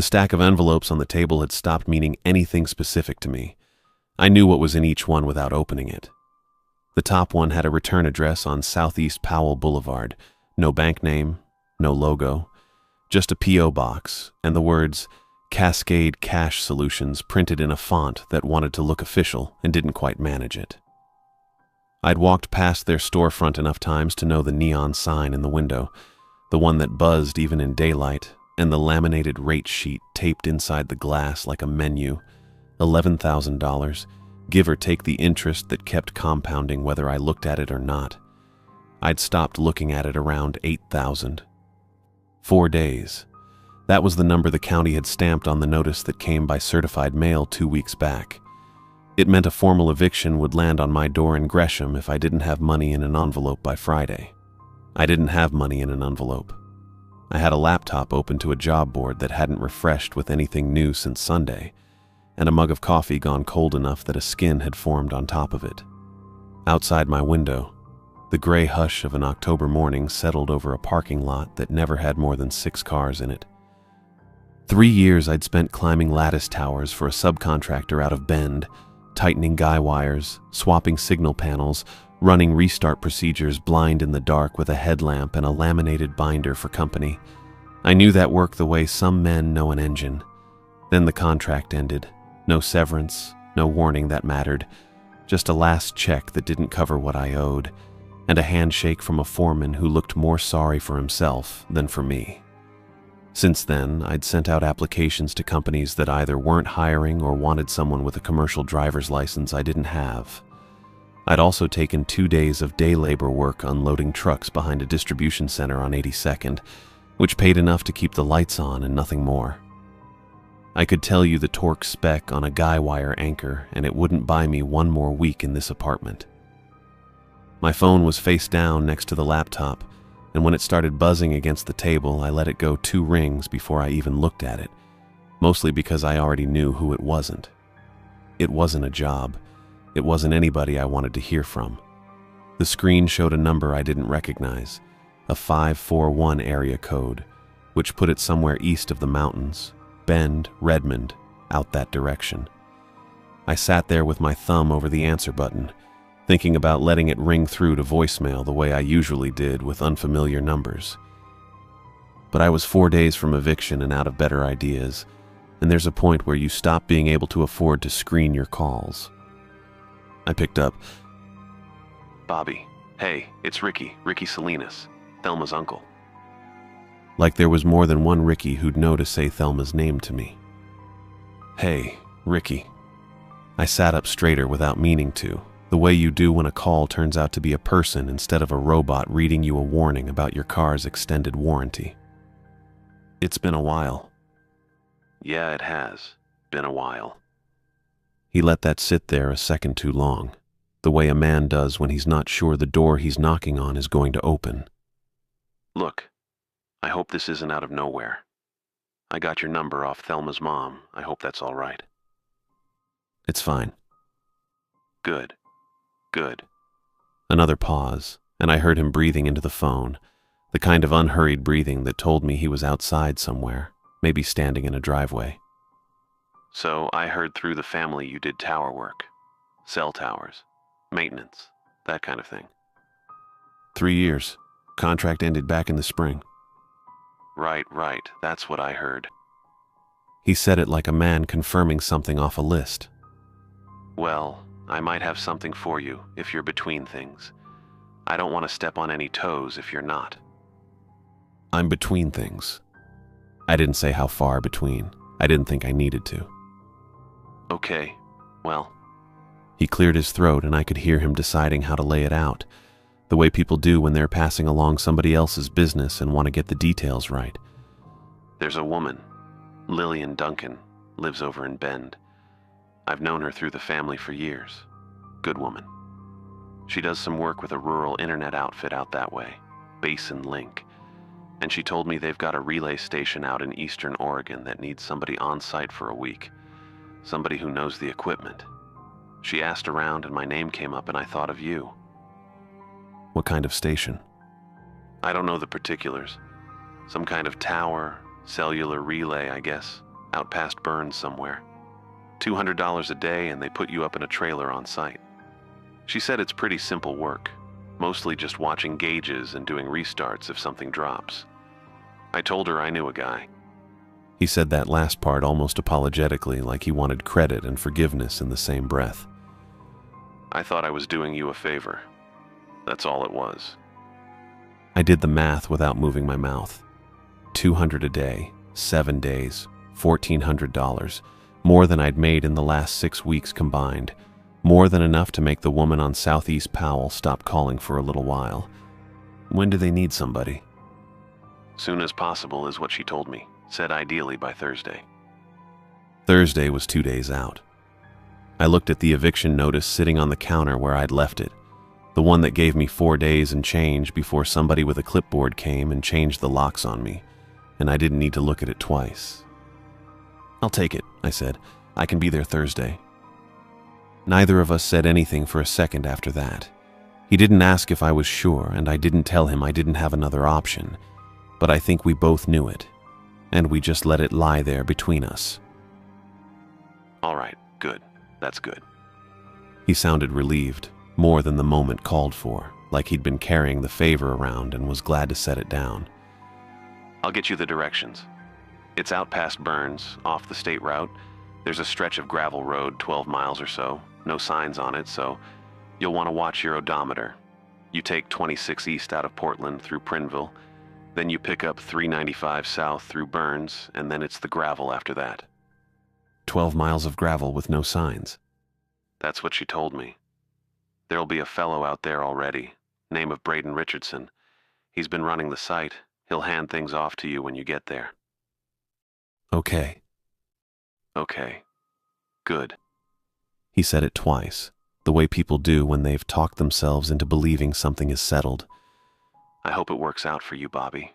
The stack of envelopes on the table had stopped meaning anything specific to me. I knew what was in each one without opening it. The top one had a return address on Southeast Powell Boulevard. No bank name, no logo, just a P.O. box, and the words Cascade Cash Solutions printed in a font that wanted to look official and didn't quite manage it. I'd walked past their storefront enough times to know the neon sign in the window, the one that buzzed even in daylight, and the laminated rate sheet taped inside the glass like a menu. $11,000, give or take the interest that kept compounding whether I looked at it or not. I'd stopped looking at it around 8,000. 4 days. That was the number the county had stamped on the notice that came by certified mail 2 weeks back. It meant a formal eviction would land on my door in Gresham if I didn't have money in an envelope by Friday. I didn't have money in an envelope. I had a laptop open to a job board that hadn't refreshed with anything new since Sunday, and a mug of coffee gone cold enough that a skin had formed on top of it. Outside my window, the gray hush of an October morning settled over a parking lot that never had more than 6 cars in it. 3 years I'd spent climbing lattice towers for a subcontractor out of Bend, tightening guy wires, swapping signal panels, running restart procedures blind in the dark with a headlamp and a laminated binder for company. I knew that work the way some men know an engine. Then the contract ended. No severance, no warning that mattered, just a last check that didn't cover what I owed, and a handshake from a foreman who looked more sorry for himself than for me. Since then, I'd sent out applications to companies that either weren't hiring or wanted someone with a commercial driver's license I didn't have. I'd also taken 2 days of day labor work unloading trucks behind a distribution center on 82nd, which paid enough to keep the lights on and nothing more. I could tell you the torque spec on a guy wire anchor, and it wouldn't buy me 1 more week in this apartment. My phone was face down next to the laptop, and when it started buzzing against the table, I let it go 2 rings before I even looked at it, mostly because I already knew who it wasn't. It wasn't a job. It wasn't anybody I wanted to hear from. The screen showed a number I didn't recognize, a 541 area code, which put it somewhere east of the mountains, Bend, Redmond, out that direction. I sat there with my thumb over the answer button, thinking about letting it ring through to voicemail the way I usually did with unfamiliar numbers. But I was 4 days from eviction and out of better ideas, and there's a point where you stop being able to afford to screen your calls. I picked up. "Bobby, hey, it's Ricky Salinas, Thelma's uncle." Like there was more than one Ricky who'd know to say Thelma's name to me. "Hey, Ricky." I sat up straighter without meaning to, the way you do when a call turns out to be a person instead of a robot reading you a warning about your car's extended warranty. "It's been a while." "Yeah, it has been a while." He let that sit there a second too long, the way a man does when he's not sure the door he's knocking on is going to open. "Look, I hope this isn't out of nowhere. I got your number off Thelma's mom. I hope that's all right." "It's fine." Good. Another pause, and I heard him breathing into the phone, the kind of unhurried breathing that told me he was outside somewhere, maybe standing in a driveway. "So I heard through the family you did tower work, cell towers, maintenance, that kind of thing." 3 years. Contract ended back in the spring." Right, that's what I heard." He said it like a man confirming something off a list. "Well, I might have something for you if you're between things. I don't want to step on any toes if you're not." "I'm between things." I didn't say how far between. I didn't think I needed to. "Okay, well." He cleared his throat and I could hear him deciding how to lay it out, the way people do when they're passing along somebody else's business and want to get the details right. "There's a woman, Lillian Duncan, lives over in Bend. I've known her through the family for years. Good woman. She does some work with a rural internet outfit out that way, Basin Link, and she told me they've got a relay station out in eastern Oregon that needs somebody on site for a week, somebody who knows the equipment. She asked around and my name came up and I thought of you." "What kind of station?" "I don't know the particulars. Some kind of tower, cellular relay, I guess. out past Burns somewhere. $200 a day and they put you up in a trailer on site. She said it's pretty simple work, mostly just watching gauges and doing restarts if something drops. I told her I knew a guy. He said that last part almost apologetically, like he wanted credit and forgiveness in the same breath. I thought I was doing you a favor. That's all it was. I did the math without moving my mouth. $200 a day, 7 days, $1,400, more than I'd made in the last 6 weeks combined, more than enough to make the woman on Southeast Powell stop calling for a little while. When do they need somebody? Soon as possible is what she told me, said ideally by Thursday. Thursday was 2 days out. I looked at the eviction notice sitting on the counter where I'd left it, the one that gave me 4 days and change before somebody with a clipboard came and changed the locks on me, and I didn't need to look at it twice. I'll take it, I said. I can be there Thursday. Neither of us said anything for a second after that. He didn't ask if I was sure, and I didn't tell him I didn't have another option, but I think we both knew it, and we just let it lie there between us. All right, good. That's good. He sounded relieved, more than the moment called for, like he'd been carrying the favor around and was glad to set it down. I'll get you the directions. It's out past Burns, off the state route. There's a stretch of gravel road, 12 miles or so. No signs on it, so you'll want to watch your odometer. You take 26 east out of Portland through Prineville, then you pick up 395 south through Burns, and then it's the gravel after that. 12 miles of gravel with no signs. That's what she told me. There'll be a fellow out there already, name of Braden Richardson. He's been running the site. He'll hand things off to you when you get there. Okay. Okay. Good. He said it twice, the way people do when they've talked themselves into believing something is settled. I hope it works out for you, Bobby.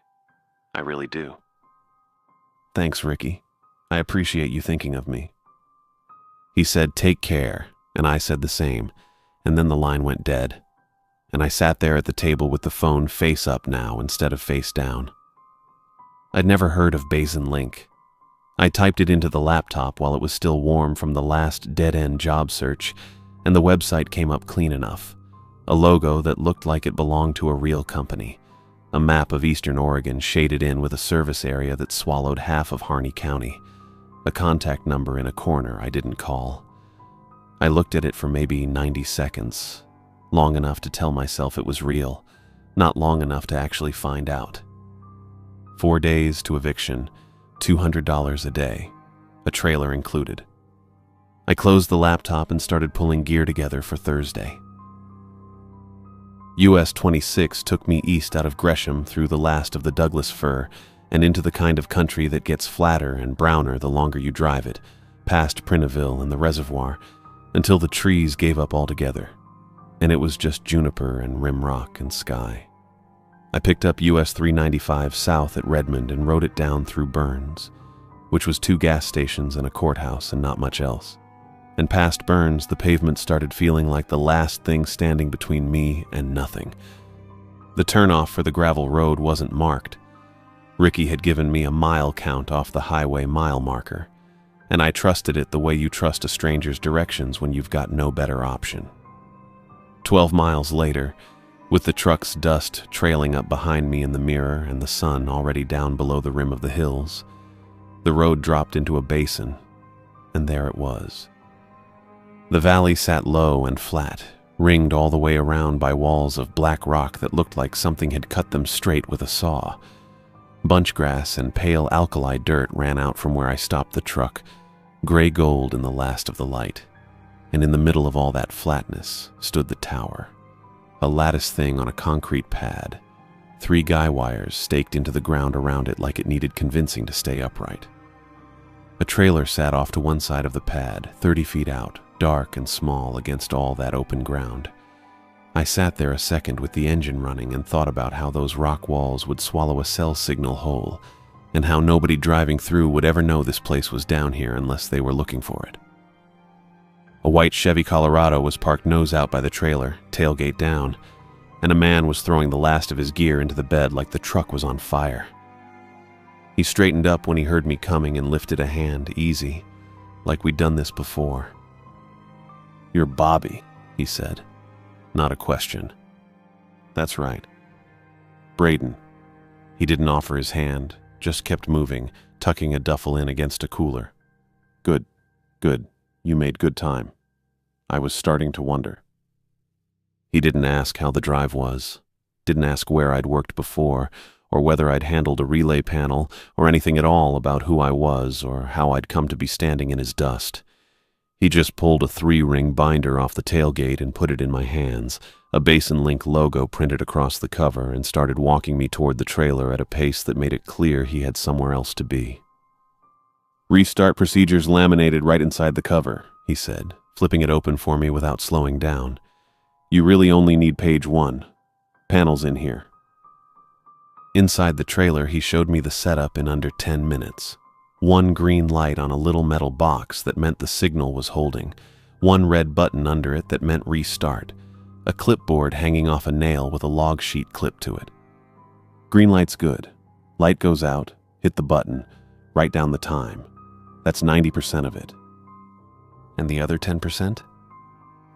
I really do. Thanks, Ricky. I appreciate you thinking of me. He said, take care, and I said the same, and then the line went dead, and I sat there at the table with the phone face up now instead of face down. I'd never heard of Basin Link. I typed it into the laptop while it was still warm from the last dead-end job search, and the website came up clean enough. A logo that looked like it belonged to a real company. A map of eastern Oregon shaded in with a service area that swallowed half of Harney County. A contact number in a corner I didn't call. I looked at it for maybe 90 seconds, long enough to tell myself it was real, not long enough to actually find out. 4 days to eviction, $200 a day, a trailer included. I closed the laptop and started pulling gear together for Thursday. US 26 took me east out of Gresham through the last of the Douglas fir and into the kind of country that gets flatter and browner the longer you drive it, past Prineville and the reservoir, until the trees gave up altogether, and it was just juniper and rim rock and sky. I picked up US 395 south at Redmond and rode it down through Burns, which was 2 gas stations and a courthouse and not much else. And past Burns, the pavement started feeling like the last thing standing between me and nothing. The turnoff for the gravel road wasn't marked. Ricky had given me a mile count off the highway mile marker, and I trusted it the way you trust a stranger's directions when you've got no better option. 12 miles later, with the truck's dust trailing up behind me in the mirror and the sun already down below the rim of the hills, the road dropped into a basin, and there it was. The valley sat low and flat, ringed all the way around by walls of black rock that looked like something had cut them straight with a saw. Bunchgrass and pale alkali dirt ran out from where I stopped the truck, gray gold in the last of the light, and in the middle of all that flatness stood the tower, a lattice thing on a concrete pad, 3 guy wires staked into the ground around it like it needed convincing to stay upright. A trailer sat off to one side of the pad, 30 feet out, dark and small against all that open ground. I sat there a second with the engine running and thought about how those rock walls would swallow a cell signal whole, and how nobody driving through would ever know this place was down here unless they were looking for it. A white Chevy Colorado was parked nose out by the trailer, tailgate down, and a man was throwing the last of his gear into the bed like the truck was on fire. He straightened up when he heard me coming and lifted a hand, easy, like we'd done this before. "You're Bobby," he said. Not a question. That's right. Braden. He didn't offer his hand, just kept moving, tucking a duffel in against a cooler. Good. You made good time. I was starting to wonder. He didn't ask how the drive was, didn't ask where I'd worked before, or whether I'd handled a relay panel, or anything at all about who I was or how I'd come to be standing in his dust. He just pulled a 3-ring binder off the tailgate and put it in my hands, a Basin Link logo printed across the cover, and started walking me toward the trailer at a pace that made it clear he had somewhere else to be. "Restart procedures laminated right inside the cover," he said, flipping it open for me without slowing down. "You really only need page 1. Panel's in here." Inside the trailer, he showed me the setup in under 10 minutes. 1 green light on a little metal box that meant the signal was holding, 1 red button under it that meant restart, a clipboard hanging off a nail with a log sheet clipped to it. "Green light's good. Light goes out, hit the button, write down the time. That's 90% of it. And the other 10%?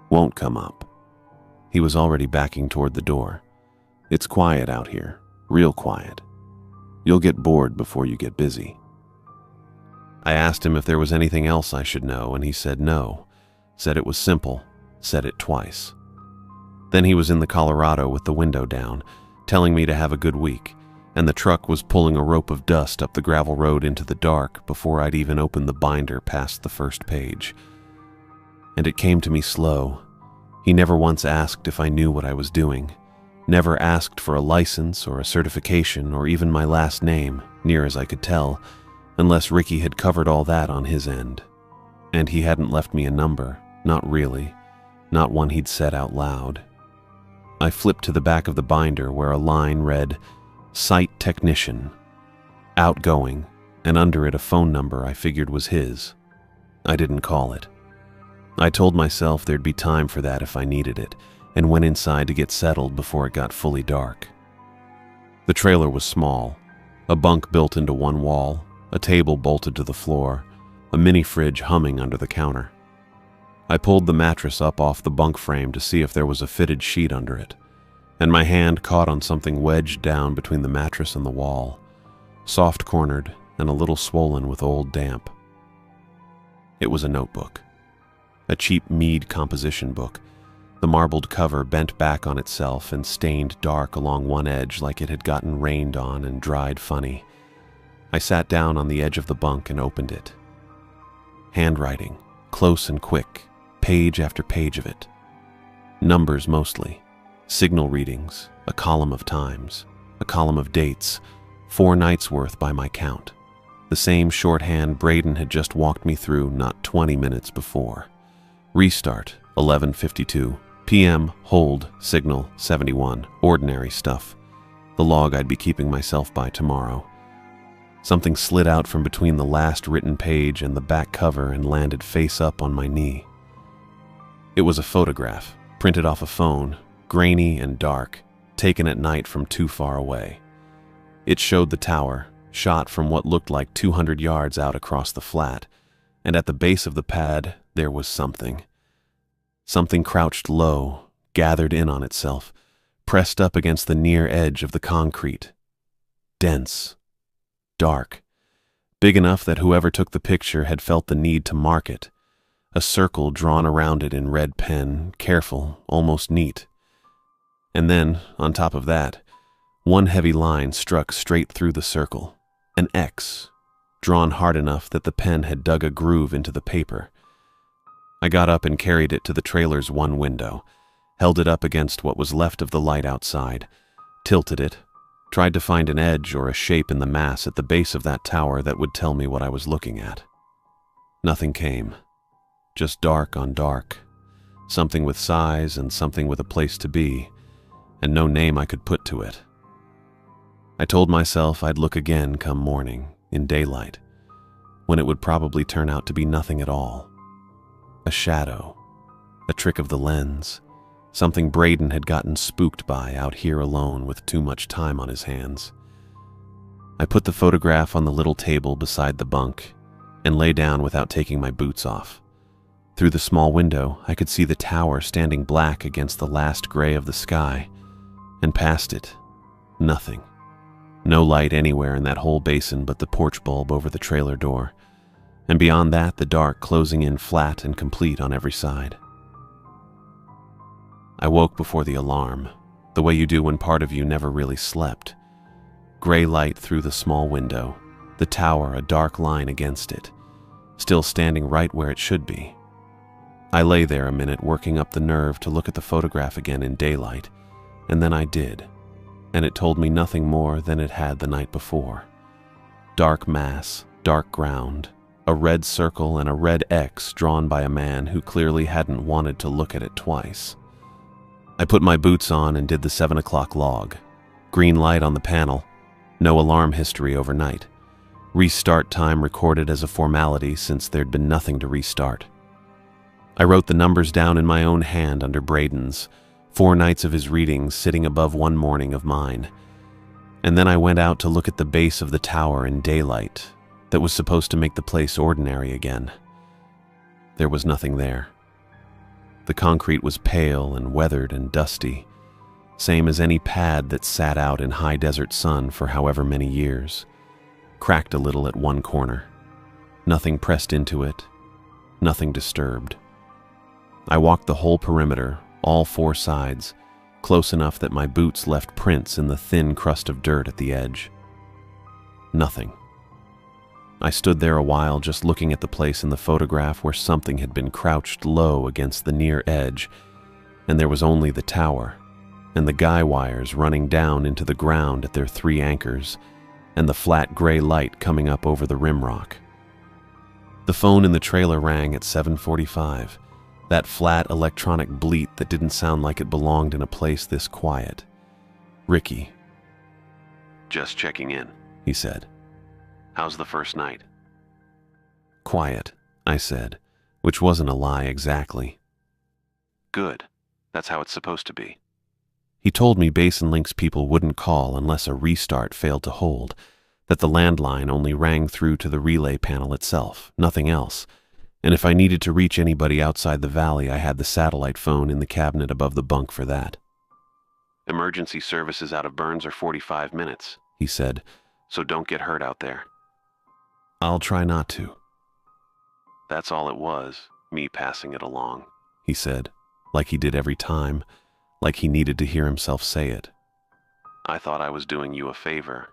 Won't come up." He was already backing toward the door. "It's quiet out here, real quiet. You'll get bored before you get busy." I asked him if there was anything else I should know, and he said no, said it was simple, said it twice. Then he was in the Colorado with the window down, telling me to have a good week, and the truck was pulling a rope of dust up the gravel road into the dark before I'd even opened the binder past the first page. And it came to me slow. He never once asked if I knew what I was doing, never asked for a license or a certification or even my last name, near as I could tell, unless Ricky had covered all that on his end. And he hadn't left me a number, not really, not one he'd said out loud. I flipped to the back of the binder where a line read, "Site Technician," outgoing, and under it a phone number I figured was his. I didn't call it. I told myself there'd be time for that if I needed it, and went inside to get settled before it got fully dark. The trailer was small, a bunk built into one wall, a table bolted to the floor, a mini fridge humming under the counter. I pulled the mattress up off the bunk frame to see if there was a fitted sheet under it, and my hand caught on something wedged down between the mattress and the wall, soft-cornered and a little swollen with old damp. It was a notebook, a cheap Mead composition book, the marbled cover bent back on itself and stained dark along one edge like it had gotten rained on and dried funny. I sat down on the edge of the bunk and opened it. Handwriting, close and quick, page after page of it. Numbers mostly, signal readings, a column of times, a column of dates, 4 nights' worth by my count. The same shorthand Braden had just walked me through not 20 minutes before. Restart, 11:52. PM, hold, signal, 71. Ordinary stuff. The log I'd be keeping myself by tomorrow. Something slid out from between the last written page and the back cover and landed face up on my knee. It was a photograph, printed off a phone, grainy and dark, taken at night from too far away. It showed the tower, shot from what looked like 200 yards out across the flat, and at the base of the pad there was something. Something crouched low, gathered in on itself, pressed up against the near edge of the concrete. Dense. Dark. Big enough that whoever took the picture had felt the need to mark it. A circle drawn around it in red pen, careful, almost neat. And then, on top of that, one heavy line struck straight through the circle. An X, drawn hard enough that the pen had dug a groove into the paper. I got up and carried it to the trailer's one window, held it up against what was left of the light outside, tilted it, tried to find an edge or a shape in the mass at the base of that tower that would tell me what I was looking at. Nothing came. Just dark on dark. Something with size and something with a place to be, and no name I could put to it. I told myself I'd look again come morning, in daylight, when it would probably turn out to be nothing at all. A shadow, a trick of the lens, something Braden had gotten spooked by out here alone with too much time on his hands. I put the photograph on the little table beside the bunk and lay down without taking my boots off. Through the small window, I could see the tower standing black against the last gray of the sky, and past it, nothing. No light anywhere in that whole basin but the porch bulb over the trailer door, and beyond that, the dark closing in flat and complete on every side. I woke before the alarm, the way you do when part of you never really slept. Gray light through the small window, the tower a dark line against it, still standing right where it should be. I lay there a minute working up the nerve to look at the photograph again in daylight, and then I did, and it told me nothing more than it had the night before. Dark mass, dark ground, a red circle and a red X drawn by a man who clearly hadn't wanted to look at it twice. I put my boots on and did the 7 o'clock log. Green light on the panel, no alarm history overnight. Restart time recorded as a formality since there'd been nothing to restart. I wrote the numbers down in my own hand under Braden's, 4 nights of his readings sitting above 1 morning of mine. And then I went out to look at the base of the tower in daylight that was supposed to make the place ordinary again. There was nothing there. The concrete was pale and weathered and dusty, same as any pad that sat out in high desert sun for however many years, cracked a little at one corner. Nothing pressed into it, nothing disturbed. I walked the whole perimeter, all 4 sides, close enough that my boots left prints in the thin crust of dirt at the edge. Nothing. I stood there a while just looking at the place in the photograph where something had been crouched low against the near edge, and there was only the tower, and the guy wires running down into the ground at their 3 anchors, and the flat gray light coming up over the rimrock. The phone in the trailer rang at 7:45, that flat electronic bleat that didn't sound like it belonged in a place this quiet. Ricky. "Just checking in," he said. "How's the first night?" "Quiet," I said, which wasn't a lie exactly. "Good. That's how it's supposed to be." He told me Basin Link's people wouldn't call unless a restart failed to hold, that the landline only rang through to the relay panel itself, nothing else, and if I needed to reach anybody outside the valley, I had the satellite phone in the cabinet above the bunk for that. "Emergency services out of Burns are 45 minutes, he said, "so don't get hurt out there." "I'll try not to." "That's all it was, me passing it along," he said, like he did every time, like he needed to hear himself say it. "I thought I was doing you a favor."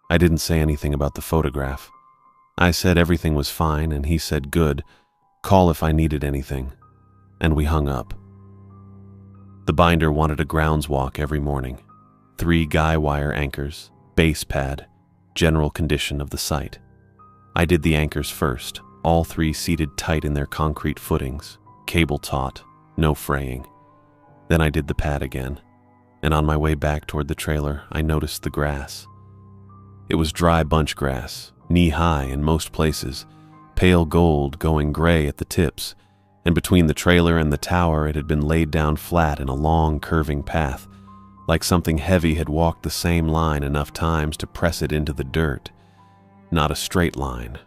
I didn't say anything about the photograph. I said everything was fine, and he said good, call if I needed anything, and we hung up. The binder wanted a grounds walk every morning, 3 guy wire anchors, base pad, general condition of the site. I did the anchors first, all 3 seated tight in their concrete footings, cable taut, no fraying. Then I did the pad again, and on my way back toward the trailer, I noticed the grass. It was dry bunch grass, knee-high in most places, pale gold going gray at the tips, and between the trailer and the tower it had been laid down flat in a long, curving path, like something heavy had walked the same line enough times to press it into the dirt. Not a straight line.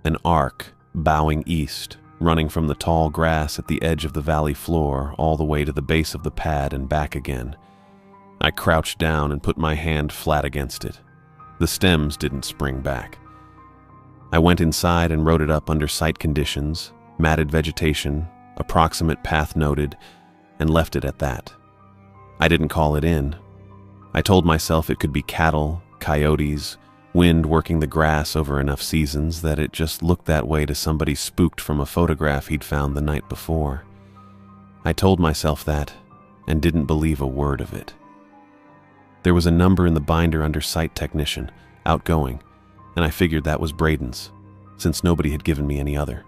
An arc, bowing east, running from the tall grass at the edge of the valley floor all the way to the base of the pad and back again. I crouched down and put my hand flat against it. The stems didn't spring back. I went inside and wrote it up under site conditions, matted vegetation, approximate path noted, and left it at that. I didn't call it in. I told myself it could be cattle, coyotes, wind working the grass over enough seasons that it just looked that way to somebody spooked from a photograph he'd found the night before. I told myself that and didn't believe a word of it. There was a number in the binder under site technician, outgoing, and I figured that was Braden's, since nobody had given me any other.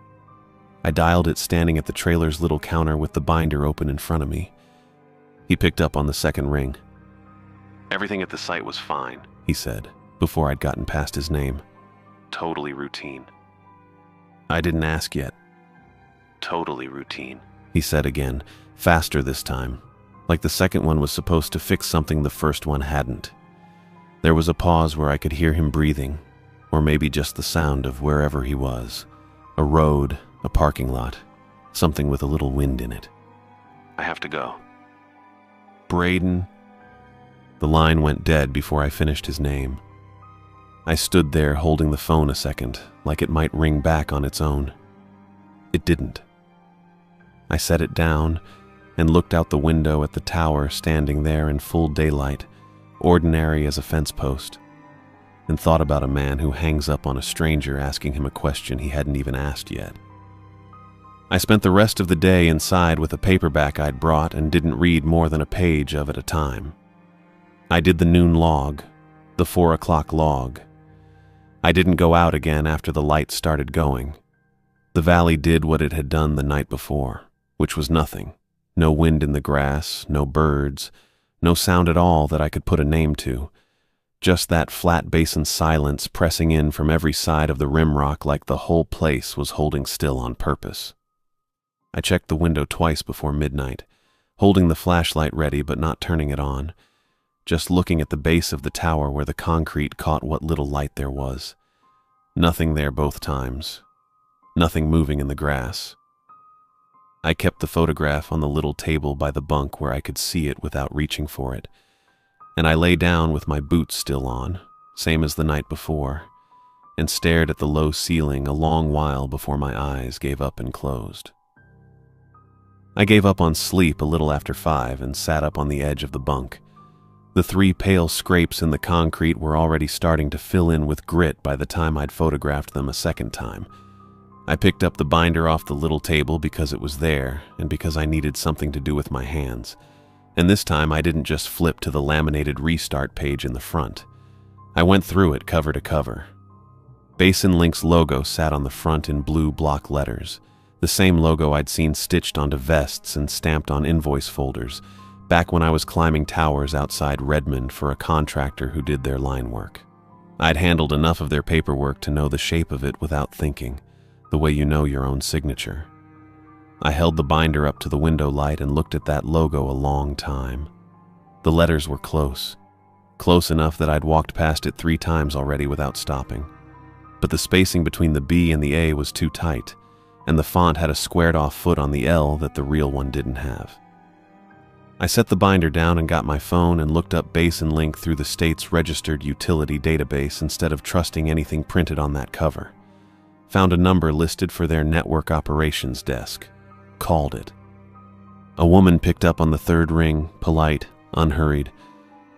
I dialed it standing at the trailer's little counter with the binder open in front of me. He picked up on the second ring. "Everything at the site was fine," he said, before I'd gotten past his name. "Totally routine." "I didn't ask yet." "Totally routine," he said again, faster this time, like the second one was supposed to fix something the first one hadn't. There was a pause where I could hear him breathing, or maybe just the sound of wherever he was. A road, a parking lot, something with a little wind in it. I have to go. Braden. The line went dead before I finished his name. I stood there holding the phone a second, like it might ring back on its own. It didn't. I set it down and looked out the window at the tower standing there in full daylight, ordinary as a fence post, and thought about a man who hangs up on a stranger asking him a question he hadn't even asked yet. I spent the rest of the day inside with a paperback I'd brought and didn't read more than a page of at a time. I did the noon log, the 4 o'clock log. I didn't go out again after the lights started going. The valley did what it had done the night before, which was nothing. No wind in the grass, no birds, no sound at all that I could put a name to. Just that flat basin silence pressing in from every side of the rim rock like the whole place was holding still on purpose. I checked the window twice before midnight, holding the flashlight ready but not turning it on, just looking at the base of the tower where the concrete caught what little light there was. Nothing there both times. Nothing moving in the grass. I kept the photograph on the little table by the bunk where I could see it without reaching for it, and I lay down with my boots still on, same as the night before, and stared at the low ceiling a long while before my eyes gave up and closed. I gave up on sleep a little after 5 and sat up on the edge of the bunk. The 3 pale scrapes in the concrete were already starting to fill in with grit by the time I'd photographed them a second time. I picked up the binder off the little table because it was there and because I needed something to do with my hands. And this time I didn't just flip to the laminated restart page in the front. I went through it cover to cover. Basin Link's logo sat on the front in blue block letters, the same logo I'd seen stitched onto vests and stamped on invoice folders, back when I was climbing towers outside Redmond for a contractor who did their line work. I'd handled enough of their paperwork to know the shape of it without thinking, the way you know your own signature. I held the binder up to the window light and looked at that logo a long time. The letters were close enough that I'd walked past it 3 times already without stopping. But the spacing between the B and the A was too tight, and the font had a squared-off foot on the L that the real one didn't have. I set the binder down and got my phone and looked up Basin Link through the state's registered utility database instead of trusting anything printed on that cover. Found a number listed for their network operations desk. Called it. A woman picked up on the 3rd ring, polite, unhurried.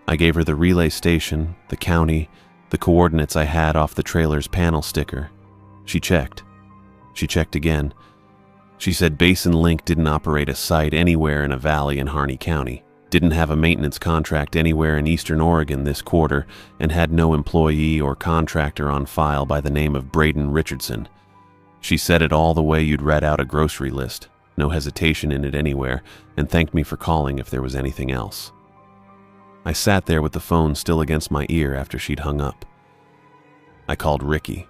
I gave her the relay station, the county, the coordinates I had off the trailer's panel sticker. She checked. She checked again. She said Basin Link didn't operate a site anywhere in a valley in Harney County, didn't have a maintenance contract anywhere in eastern Oregon this quarter, and had no employee or contractor on file by the name of Braden Richardson. She said it all the way you'd read out a grocery list, no hesitation in it anywhere, and thanked me for calling if there was anything else. I sat there with the phone still against my ear after she'd hung up. I called Ricky.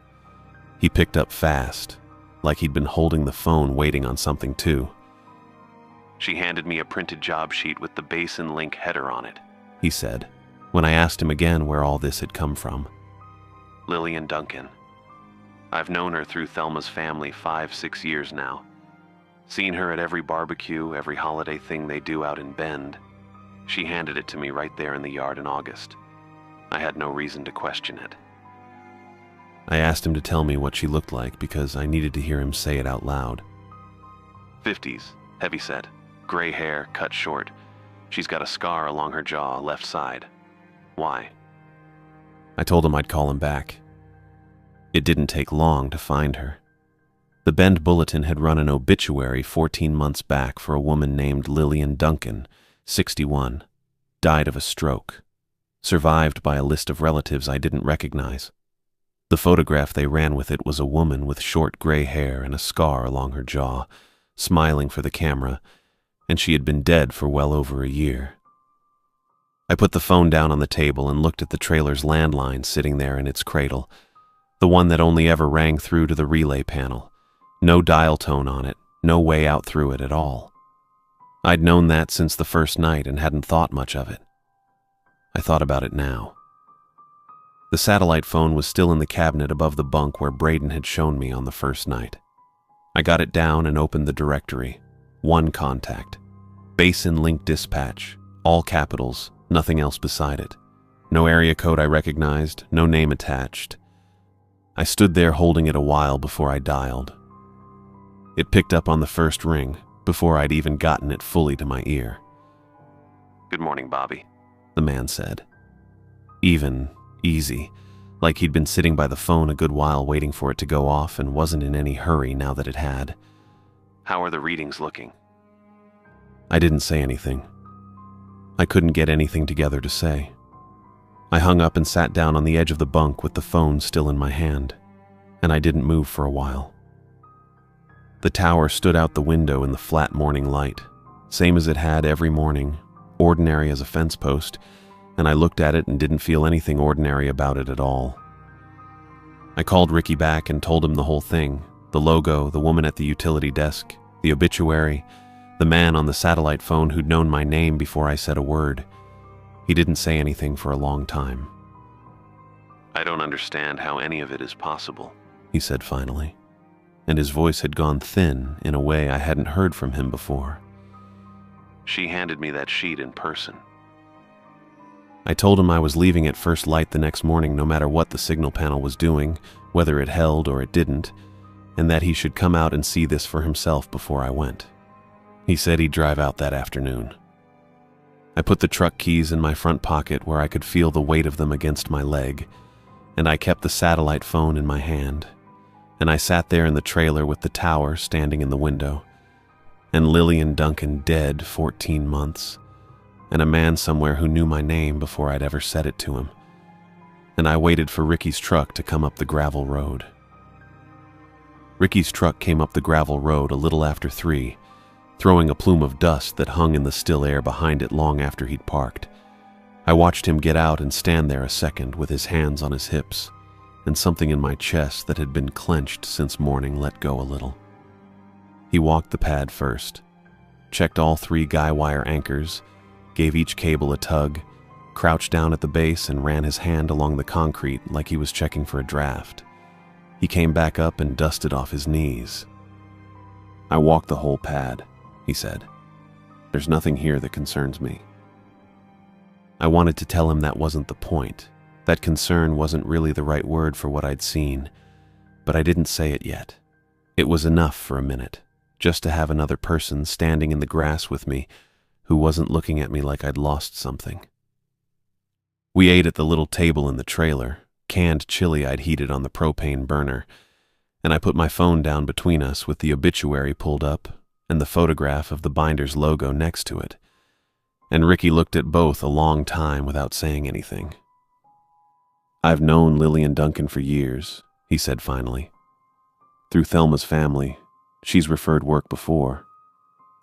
He picked up fast, like he'd been holding the phone waiting on something too. She handed me a printed job sheet with the Basin Link header on it, he said, when I asked him again where all this had come from. Lillian Duncan. I've known her through Thelma's family 5-6 years now. Seen her at every barbecue, every holiday thing they do out in Bend. She handed it to me right there in the yard in August. I had no reason to question it. I asked him to tell me what she looked like because I needed to hear him say it out loud. 50s, heavyset, gray hair, cut short. She's got a scar along her jaw, left side. Why? I told him I'd call him back. It didn't take long to find her. The Bend Bulletin had run an obituary 14 months back for a woman named Lillian Duncan, 61, died of a stroke, survived by a list of relatives I didn't recognize. The photograph they ran with it was a woman with short gray hair and a scar along her jaw, smiling for the camera, and she had been dead for well over a year. I put the phone down on the table and looked at the trailer's landline sitting there in its cradle, the one that only ever rang through to the relay panel. No dial tone on it, no way out through it at all. I'd known that since the first night and hadn't thought much of it. I thought about it now. The satellite phone was still in the cabinet above the bunk where Braden had shown me on the first night. I got it down and opened the directory. One contact. Basin Link Dispatch. All capitals, nothing else beside it. No area code I recognized, no name attached. I stood there holding it a while before I dialed. It picked up on the first ring, before I'd even gotten it fully to my ear. "Good morning, Bobby," the man said. Even, easy, like he'd been sitting by the phone a good while waiting for it to go off and wasn't in any hurry now that it had. "How are the readings looking?" I didn't say anything. I couldn't get anything together to say. I hung up and sat down on the edge of the bunk with the phone still in my hand, and I didn't move for a while. The tower stood out the window in the flat morning light, same as it had every morning, ordinary as a fence post, and I looked at it and didn't feel anything ordinary about it at all. I called Ricky back and told him the whole thing, the logo, the woman at the utility desk, the obituary, the man on the satellite phone who'd known my name before I said a word. He didn't say anything for a long time. "I don't understand how any of it is possible," he said finally, and his voice had gone thin in a way I hadn't heard from him before. "She handed me that sheet in person." I told him I was leaving at first light the next morning no matter what the signal panel was doing, whether it held or it didn't, and that he should come out and see this for himself before I went. He said he'd drive out that afternoon. I put the truck keys in my front pocket where I could feel the weight of them against my leg, and I kept the satellite phone in my hand, and I sat there in the trailer with the tower standing in the window, and Lillian Duncan dead 14 months, and a man somewhere who knew my name before I'd ever said it to him, and I waited for Ricky's truck to come up the gravel road. Ricky's truck came up the gravel road a little after 3, throwing a plume of dust that hung in the still air behind it long after he'd parked. I watched him get out and stand there a second with his hands on his hips, and something in my chest that had been clenched since morning let go a little. He walked the pad first, checked all 3 guy wire anchors, gave each cable a tug, crouched down at the base and ran his hand along the concrete like he was checking for a draft. He came back up and dusted off his knees. "I walked the whole pad," he said. "There's nothing here that concerns me." I wanted to tell him that wasn't the point, that concern wasn't really the right word for what I'd seen, but I didn't say it yet. It was enough for a minute, just to have another person standing in the grass with me who wasn't looking at me like I'd lost something. We ate at the little table in the trailer, canned chili I'd heated on the propane burner, and I put my phone down between us with the obituary pulled up and the photograph of the binder's logo next to it, and Ricky looked at both a long time without saying anything. "I've known Lillian Duncan for years," he said finally. "Through Thelma's family, she's referred work before.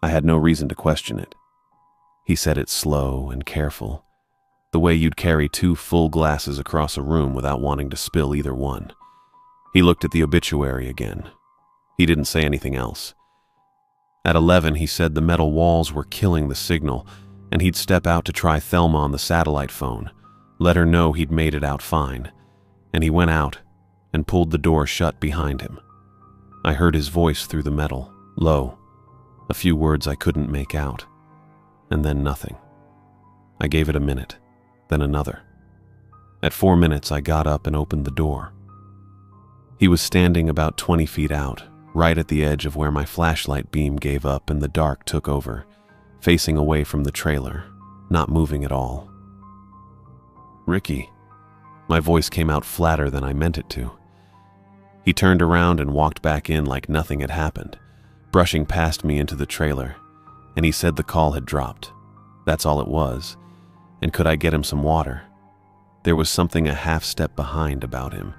I had no reason to question it." He said it slow and careful, the way you'd carry 2 full glasses across a room without wanting to spill either one. He looked at the obituary again. He didn't say anything else. At 11, he said the metal walls were killing the signal, and he'd step out to try Thelma on the satellite phone, let her know he'd made it out fine, and he went out and pulled the door shut behind him. I heard his voice through the metal, low, a few words I couldn't make out, and then nothing. I gave it a minute, then another. At 4 minutes, I got up and opened the door. He was standing about 20 feet out, right at the edge of where my flashlight beam gave up and the dark took over, facing away from the trailer, not moving at all. "Ricky." My voice came out flatter than I meant it to. He turned around and walked back in like nothing had happened, brushing past me into the trailer, and he said the call had dropped. That's all it was. And could I get him some water? There was something a half step behind about him,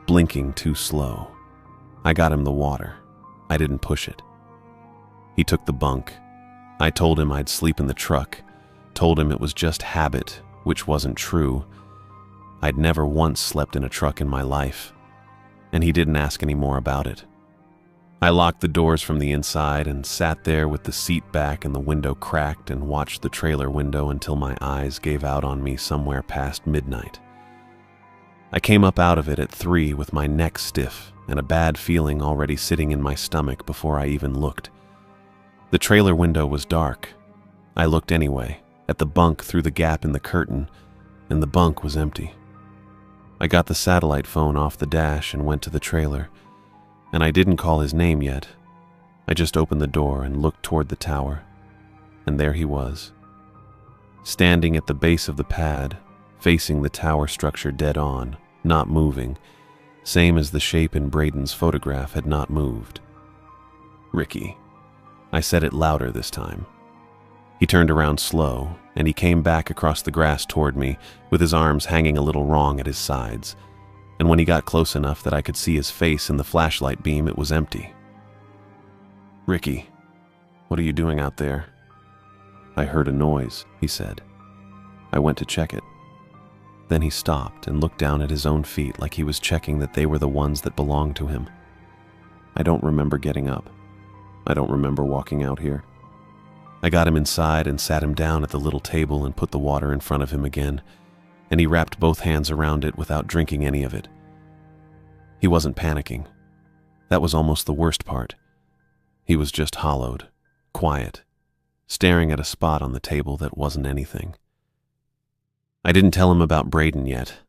blinking too slow. I got him the water. I didn't push it. He took the bunk. I told him I'd sleep in the truck, told him it was just habit, which wasn't true. I'd never once slept in a truck in my life, and he didn't ask any more about it. I locked the doors from the inside and sat there with the seat back and the window cracked and watched the trailer window until my eyes gave out on me somewhere past midnight. I came up out of it at 3 with my neck stiff and a bad feeling already sitting in my stomach before I even looked. The trailer window was dark. I looked anyway, at the bunk through the gap in the curtain, and the bunk was empty. I got the satellite phone off the dash and went to the trailer, and I didn't call his name yet. I just opened the door and looked toward the tower, and there he was, standing at the base of the pad, facing the tower structure dead on, not moving, same as the shape in Braden's photograph had not moved. "Ricky." I said it louder this time. He turned around slow, and he came back across the grass toward me, with his arms hanging a little wrong at his sides, and when he got close enough that I could see his face in the flashlight beam, it was empty. "Ricky, what are you doing out there?" "I heard a noise," he said. "I went to check it." Then he stopped and looked down at his own feet like he was checking that they were the ones that belonged to him. "I don't remember getting up. I don't remember walking out here." I got him inside and sat him down at the little table and put the water in front of him again, and he wrapped both hands around it without drinking any of it. He wasn't panicking. That was almost the worst part. He was just hollowed, quiet, staring at a spot on the table that wasn't anything. I didn't tell him about Braden yet.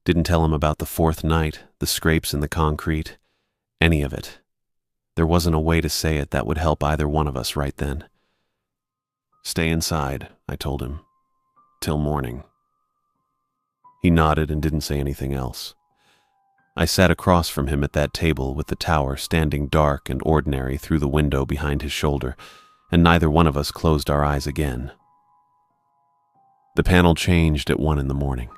Didn't tell him about the 4th night, the scrapes in the concrete, any of it. There wasn't a way to say it that would help either one of us right then. "Stay inside," I told him, "till morning." He nodded and didn't say anything else. I sat across from him at that table with the tower standing dark and ordinary through the window behind his shoulder, and neither one of us closed our eyes again. The panel changed at 1 in the morning.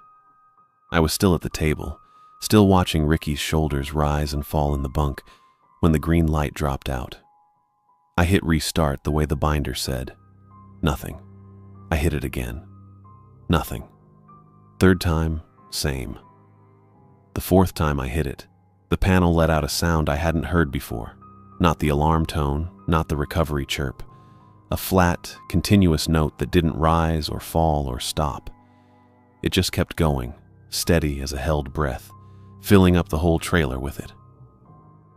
I was still at the table, still watching Ricky's shoulders rise and fall in the bunk, when the green light dropped out. I hit restart the way the binder said. Nothing. I hit it again. Nothing. 3rd time, same. The 4th time I hit it, the panel let out a sound I hadn't heard before. Not the alarm tone, not the recovery chirp. A flat, continuous note that didn't rise or fall or stop. It just kept going, steady as a held breath, filling up the whole trailer with it.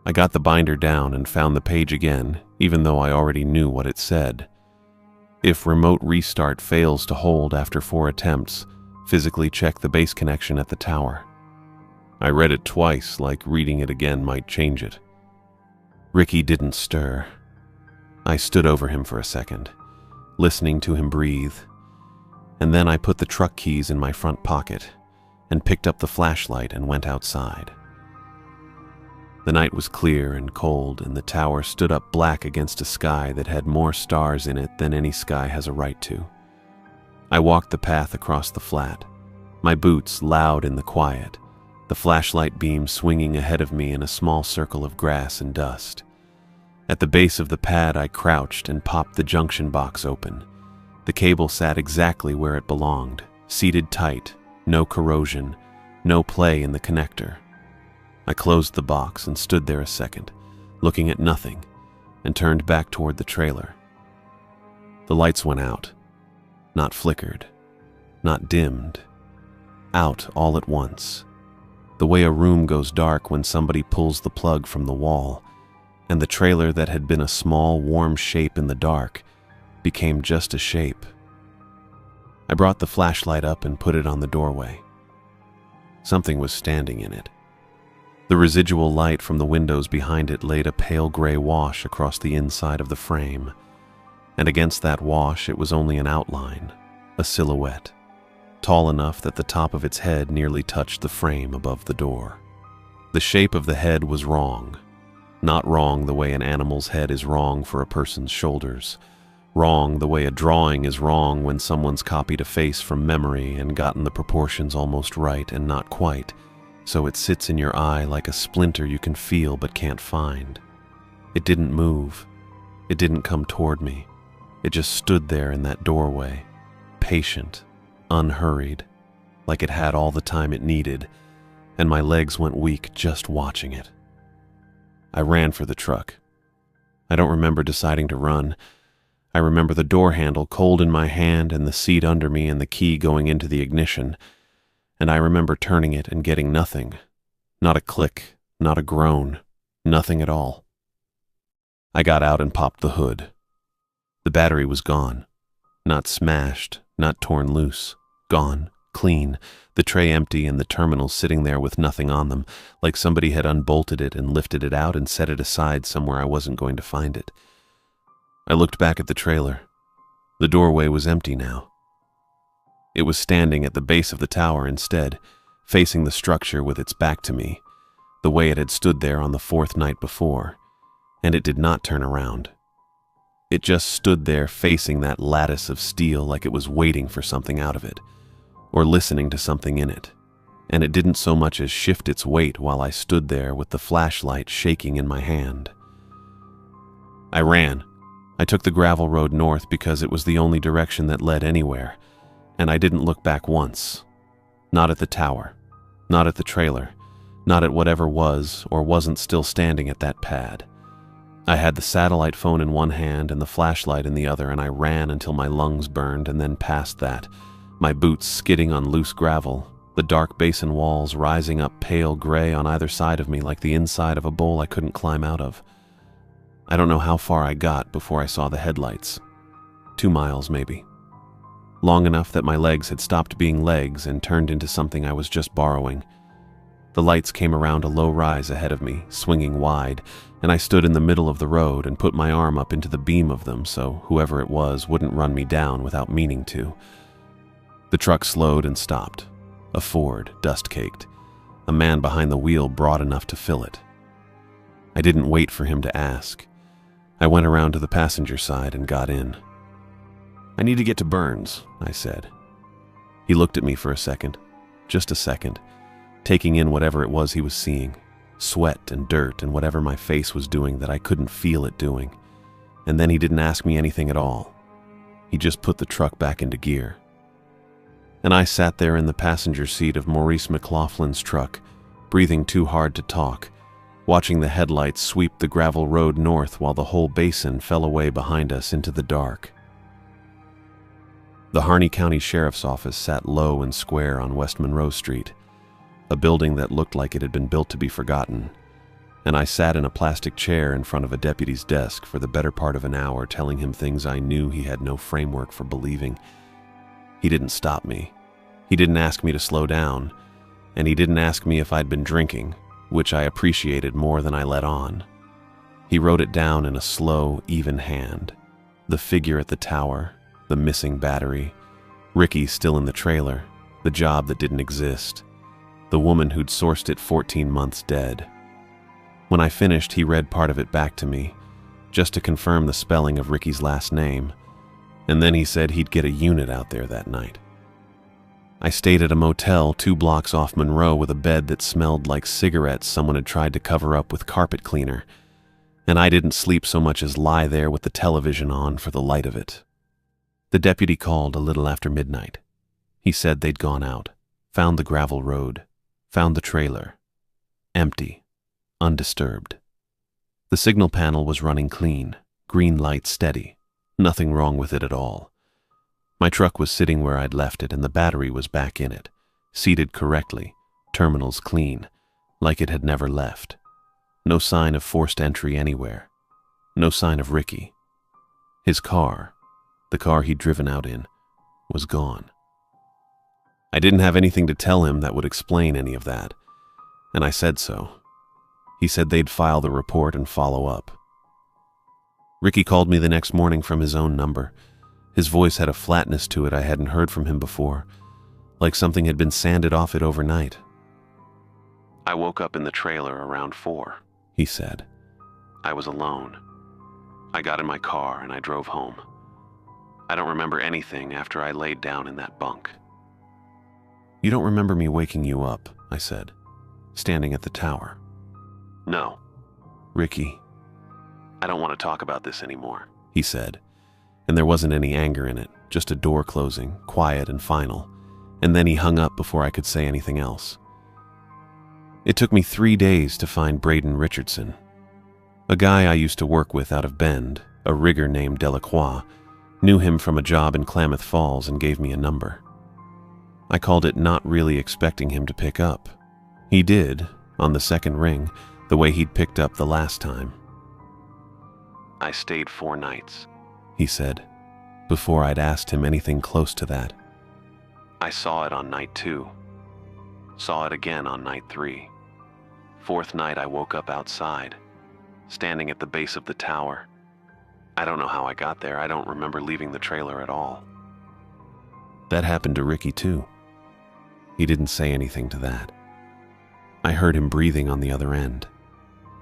I got the binder down and found the page again, even though I already knew what it said. If remote restart fails to hold after 4 attempts, physically check the base connection at the tower. I read it twice, like reading it again might change it. Ricky didn't stir. I stood over him for a second, listening to him breathe, and then I put the truck keys in my front pocket and picked up the flashlight and went outside. The night was clear and cold, and the tower stood up black against a sky that had more stars in it than any sky has a right to. I walked the path across the flat, my boots loud in the quiet, the flashlight beam swinging ahead of me in a small circle of grass and dust. At the base of the pad, I crouched and popped the junction box open. The cable sat exactly where it belonged, seated tight, no corrosion, no play in the connector. I closed the box and stood there a second, looking at nothing, and turned back toward the trailer. The lights went out, not flickered, not dimmed, out all at once, the way a room goes dark when somebody pulls the plug from the wall, and the trailer that had been a small, warm shape in the dark became just a shape. I brought the flashlight up and put it on the doorway. Something was standing in it. The residual light from the windows behind it laid a pale gray wash across the inside of the frame, and against that wash it was only an outline, a silhouette, tall enough that the top of its head nearly touched the frame above the door. The shape of the head was wrong. Not wrong the way an animal's head is wrong for a person's shoulders. Wrong the way a drawing is wrong when someone's copied a face from memory and gotten the proportions almost right and not quite, so it sits in your eye like a splinter you can feel but can't find. It didn't move. It didn't come toward me. It just stood there in that doorway, patient, unhurried, like it had all the time it needed, and my legs went weak just watching it. I ran for the truck. I don't remember deciding to run. I remember the door handle cold in my hand and the seat under me and the key going into the ignition. and I remember turning it and getting nothing. Not a click, not a groan, nothing at all. I got out and popped the hood. The battery was gone. Not smashed, not torn loose. Gone, clean, the tray empty and the terminal sitting there with nothing on them, like somebody had unbolted it and lifted it out and set it aside somewhere I wasn't going to find it. I looked back at the trailer. The doorway was empty now. It was standing at the base of the tower instead, facing the structure with its back to me, the way it had stood there on the 4th night before, and it did not turn around. It just stood there facing that lattice of steel like it was waiting for something out of it, or listening to something in it, and it didn't so much as shift its weight while I stood there with the flashlight shaking in my hand. I ran. I took the gravel road north because it was the only direction that led anywhere, and I didn't look back once. Not at the tower, not at the trailer, not at whatever was or wasn't still standing at that pad. I had the satellite phone in one hand and the flashlight in the other, and I ran until my lungs burned, and then past that, my boots skidding on loose gravel, the dark basin walls rising up pale gray on either side of me like the inside of a bowl I couldn't climb out of. I don't know how far I got before I saw the headlights. 2 miles, maybe. Long enough that my legs had stopped being legs and turned into something I was just borrowing. The lights came around a low rise ahead of me, swinging wide, and I stood in the middle of the road and put my arm up into the beam of them so whoever it was wouldn't run me down without meaning to. The truck slowed and stopped. A Ford, dust-caked. A man behind the wheel broad enough to fill it. I didn't wait for him to ask. I went around to the passenger side and got in. "I need to get to Burns," I said. He looked at me for a second, just a second, taking in whatever it was he was seeing, sweat and dirt and whatever my face was doing that I couldn't feel it doing. And then he didn't ask me anything at all. He just put the truck back into gear. And I sat there in the passenger seat of Maurice McLaughlin's truck, breathing too hard to talk, watching the headlights sweep the gravel road north while the whole basin fell away behind us into the dark. The Harney County Sheriff's Office sat low and square on West Monroe Street, a building that looked like it had been built to be forgotten, and I sat in a plastic chair in front of a deputy's desk for the better part of an hour telling him things I knew he had no framework for believing. He didn't stop me. He didn't ask me to slow down, and he didn't ask me if I'd been drinking, which I appreciated more than I let on. He wrote it down in a slow, even hand. The figure at the tower, the missing battery, Ricky still in the trailer, the job that didn't exist, the woman who'd sourced it 14 months dead. When I finished, he read part of it back to me, just to confirm the spelling of Ricky's last name, and then he said he'd get a unit out there that night. I stayed at a motel 2 blocks off Monroe with a bed that smelled like cigarettes someone had tried to cover up with carpet cleaner, and I didn't sleep so much as lie there with the television on for the light of it. The deputy called a little after midnight. He said they'd gone out, found the gravel road, found the trailer. Empty, undisturbed. The signal panel was running clean, green light steady, nothing wrong with it at all. My truck was sitting where I'd left it and the battery was back in it, seated correctly, terminals clean, like it had never left. No sign of forced entry anywhere. No sign of Ricky. His car, the car he'd driven out in, was gone. I didn't have anything to tell him that would explain any of that, and I said so. He said they'd file the report and follow up. Ricky called me the next morning from his own number. His voice had a flatness to it I hadn't heard from him before, like something had been sanded off it overnight. "I woke up in the trailer around 4, he said. "I was alone. I got in my car and I drove home. I don't remember anything after I laid down in that bunk." "You don't remember me waking you up," I said, "standing at the tower?" "No." "Ricky, I don't want to talk about this anymore," he said, and there wasn't any anger in it, just a door closing, quiet and final, and then he hung up before I could say anything else. It took me 3 days to find Braden Richardson. A guy I used to work with out of Bend, a rigger named Delacroix, knew him from a job in Klamath Falls and gave me a number. I called it, not really expecting him to pick up. He did, on the second ring, the way he'd picked up the last time. "I stayed 4 nights, he said, before I'd asked him anything close to that. "I saw it on night 2. Saw it again on night 3. 4th night I woke up outside, standing at the base of the tower. I don't know how I got there. I don't remember leaving the trailer at all." That happened to Ricky too. He didn't say anything to that. I heard him breathing on the other end,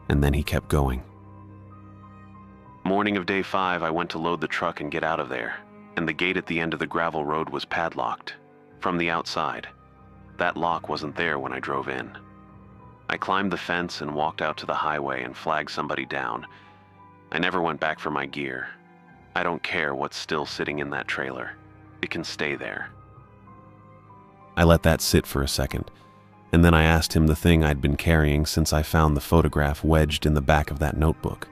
and then he kept going. "Morning of day 5, I went to load the truck and get out of there, and the gate at the end of the gravel road was padlocked from the outside. That lock wasn't there when I drove in. I climbed the fence and walked out to the highway and flagged somebody down. I never went back for my gear. I don't care what's still sitting in that trailer. It can stay there." I let that sit for a second, and then I asked him the thing I'd been carrying since I found the photograph wedged in the back of that notebook.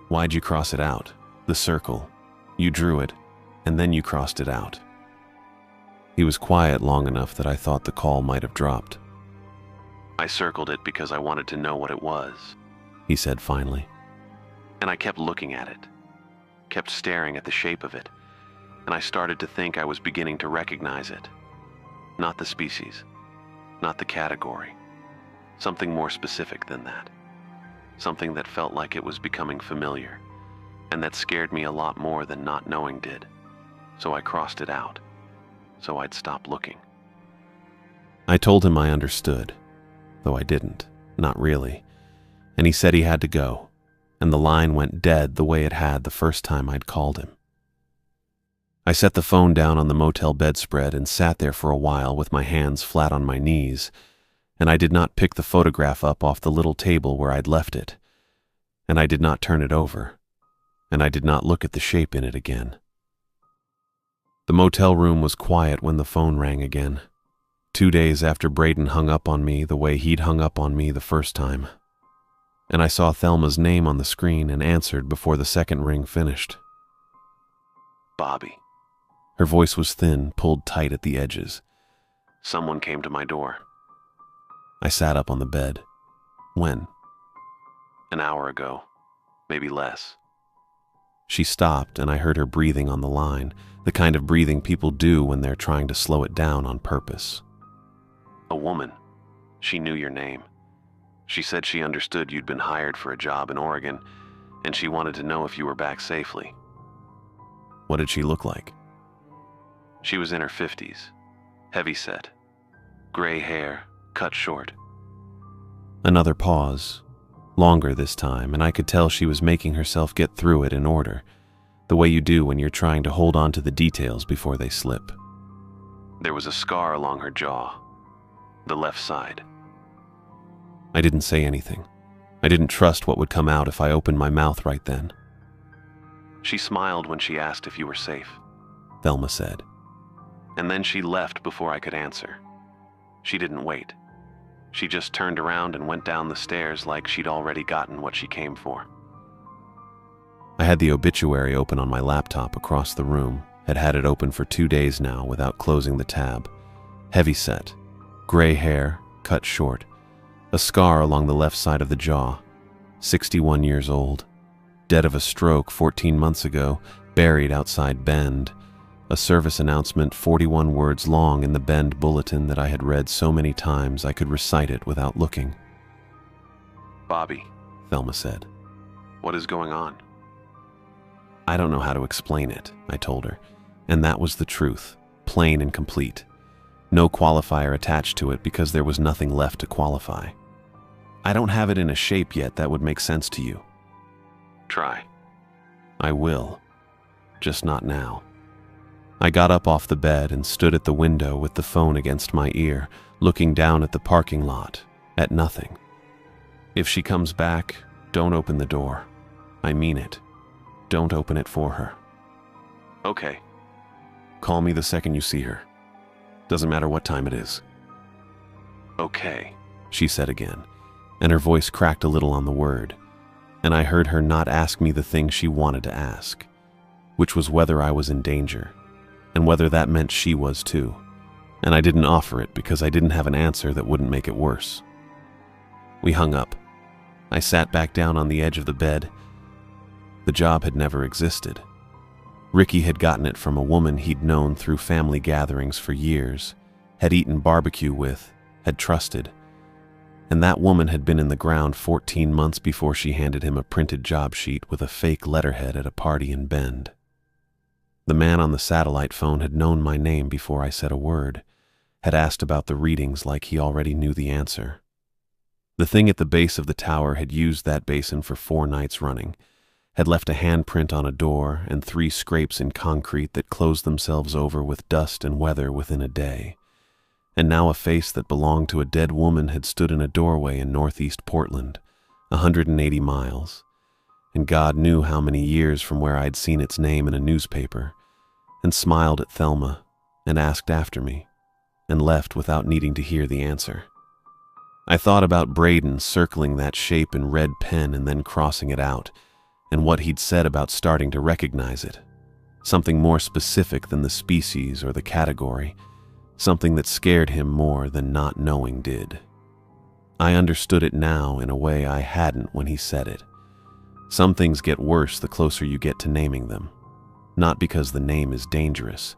"Why'd you cross it out? The circle. You drew it, and then you crossed it out." He was quiet long enough that I thought the call might have dropped. "I circled it because I wanted to know what it was," he said finally. "And I kept looking at it, kept staring at the shape of it, and I started to think I was beginning to recognize it. Not the species, not the category, something more specific than that. Something that felt like it was becoming familiar, and that scared me a lot more than not knowing did. So I crossed it out, so I'd stop looking." I told him I understood, though I didn't, not really, and he said he had to go, and the line went dead the way it had the first time I'd called him. I set the phone down on the motel bedspread and sat there for a while with my hands flat on my knees, and I did not pick the photograph up off the little table where I'd left it, and I did not turn it over, and I did not look at the shape in it again. The motel room was quiet when the phone rang again, 2 days after Braden hung up on me the way he'd hung up on me the first time, and I saw Thelma's name on the screen and answered before the second ring finished. "Bobby." Her voice was thin, pulled tight at the edges. "Someone came to my door." I sat up on the bed. "When?" "An hour ago, maybe less." She stopped, and I heard her breathing on the line, the kind of breathing people do when they're trying to slow it down on purpose. "A woman. She knew your name. She said she understood you'd been hired for a job in Oregon, and she wanted to know if you were back safely." "What did she look like?" "She was in her 50s, heavy-set, gray hair, cut short." Another pause, longer this time, and I could tell she was making herself get through it in order, the way you do when you're trying to hold on to the details before they slip. "There was a scar along her jaw, the left side." I didn't say anything. I didn't trust what would come out if I opened my mouth right then. "She smiled when she asked if you were safe," Thelma said. "And then she left before I could answer. She didn't wait. She just turned around and went down the stairs like she'd already gotten what she came for." I had the obituary open on my laptop across the room, had had it open for 2 days now without closing the tab. Heavy-set, gray hair, cut short, a scar along the left side of the jaw, 61 years old, dead of a stroke 14 months ago, buried outside Bend, a service announcement 41 words long in the Bend bulletin that I had read so many times I could recite it without looking. "Bobby," Thelma said, "what is going on?" "I don't know how to explain it," I told her, and that was the truth, plain and complete. No qualifier attached to it because there was nothing left to qualify. "I don't have it in a shape yet that would make sense to you." "Try." "I will. Just not now." I got up off the bed and stood at the window with the phone against my ear, looking down at the parking lot, at nothing. "If she comes back, don't open the door. I mean it. Don't open it for her." "Okay." "Call me the second you see her. Doesn't matter what time it is." "Okay," she said again, and her voice cracked a little on the word, and I heard her not ask me the thing she wanted to ask, which was whether I was in danger, and whether that meant she was too. And I didn't offer it because I didn't have an answer that wouldn't make it worse. We hung up. I sat back down on the edge of the bed. The job had never existed. Ricky had gotten it from a woman he'd known through family gatherings for years, had eaten barbecue with, had trusted. And that woman had been in the ground 14 months before she handed him a printed job sheet with a fake letterhead at a party in Bend. The man on the satellite phone had known my name before I said a word, had asked about the readings like he already knew the answer. The thing at the base of the tower had used that basin for 4 nights running, had left a handprint on a door and 3 scrapes in concrete that closed themselves over with dust and weather within a day. And now a face that belonged to a dead woman had stood in a doorway in northeast Portland, 180 miles, and God knew how many years from where I'd seen its name in a newspaper, and smiled at Thelma and asked after me, and left without needing to hear the answer. I thought about Braden circling that shape in red pen and then crossing it out, and what he'd said about starting to recognize it. Something more specific than the species or the category, something that scared him more than not knowing did. I understood it now in a way I hadn't when he said it. Some things get worse the closer you get to naming them. Not because the name is dangerous,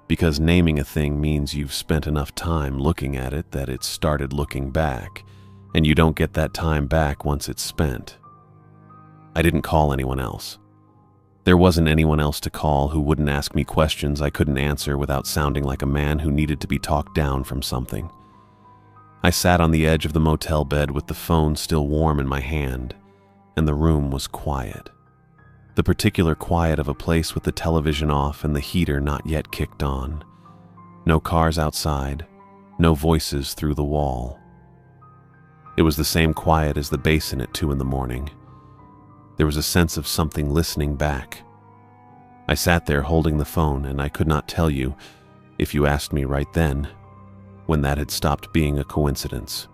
because naming a thing means you've spent enough time looking at it that it's started looking back, and you don't get that time back once it's spent. I didn't call anyone else. There wasn't anyone else to call who wouldn't ask me questions I couldn't answer without sounding like a man who needed to be talked down from something. I sat on the edge of the motel bed with the phone still warm in my hand, and the room was quiet. The particular quiet of a place with the television off and the heater not yet kicked on. No cars outside, no voices through the wall. It was the same quiet as the basin at 2 in the morning. There was a sense of something listening back. I sat there holding the phone, and I could not tell you, if you asked me right then, when that had stopped being a coincidence.